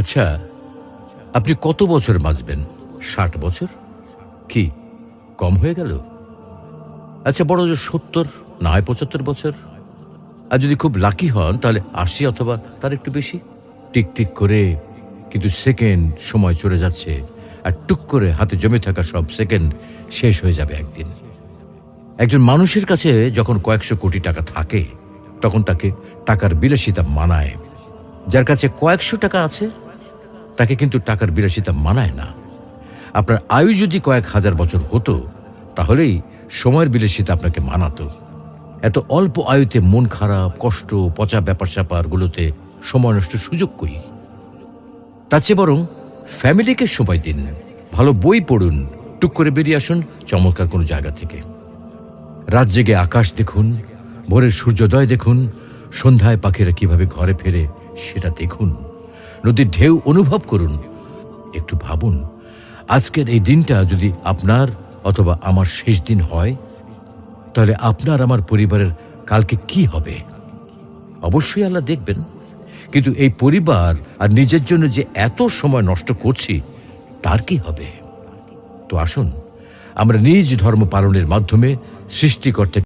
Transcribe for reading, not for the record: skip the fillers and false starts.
আচ্ছা, আপনি কত বছর বাঁচবেন? ৬০ বছর? কি কম হয়ে গেল? আচ্ছা, বড় জোর ৭০, না হয় ৭৫ বছর। আর যদি খুব লাকি হন তাহলে ৮০ অথবা তার একটু বেশি। টিকটিক করে কিন্তু সেকেন্ড সময় চলে যাচ্ছে, আর টুক করে হাতে জমে থাকা সব সেকেন্ড শেষ হয়ে যাবে একদিন। একজন মানুষের কাছে যখন কয়েকশো কোটি টাকা থাকে তখন তাকে টাকার বিলাসিতা মানায়। যার কাছে কয়েকশো টাকা আছে তাকে কিন্তু টাকার বিলাসিতা মানায় না। আপনার আয়ু যদি কয়েক হাজার বছর হতো তাহলেই সময়ের বিলাসিতা আপনাকে মানাতো। এত অল্প আয়ুতে মন খারাপ, কষ্ট, পচা ব্যাপার স্যাপারগুলোতে সময় নষ্ট সুযোগ কই? তার চেয়ে বরং ফ্যামিলিকে সময় দিন, ভালো বই পড়ুন, টুক করে বেরিয়ে আসুন চমৎকার কোনো জায়গা থেকে। রাত জেগে আকাশ দেখুন, ভোরের সূর্যোদয় দেখুন, সন্ধ্যায় পাখিরা কিভাবে ঘরে ফেরে সেটা দেখুন, নদীর ঢেউ অনুভব করুন। একটু ভাবুন, আজকের এই দিনটা যদি আপনার অথবা আমার শেষ দিন হয় তাহলে আপনার আমার পরিবারের কালকে কি হবে? অবশ্যই আল্লাহ দেখবেন, কিন্তু এই পরিবার আর নিজের জন্য যে এত সময় নষ্ট করছি তার কি হবে? তো আসুন আমরা নিজ ধর্ম পালনের মাধ্যমে সৃষ্টিকর্তা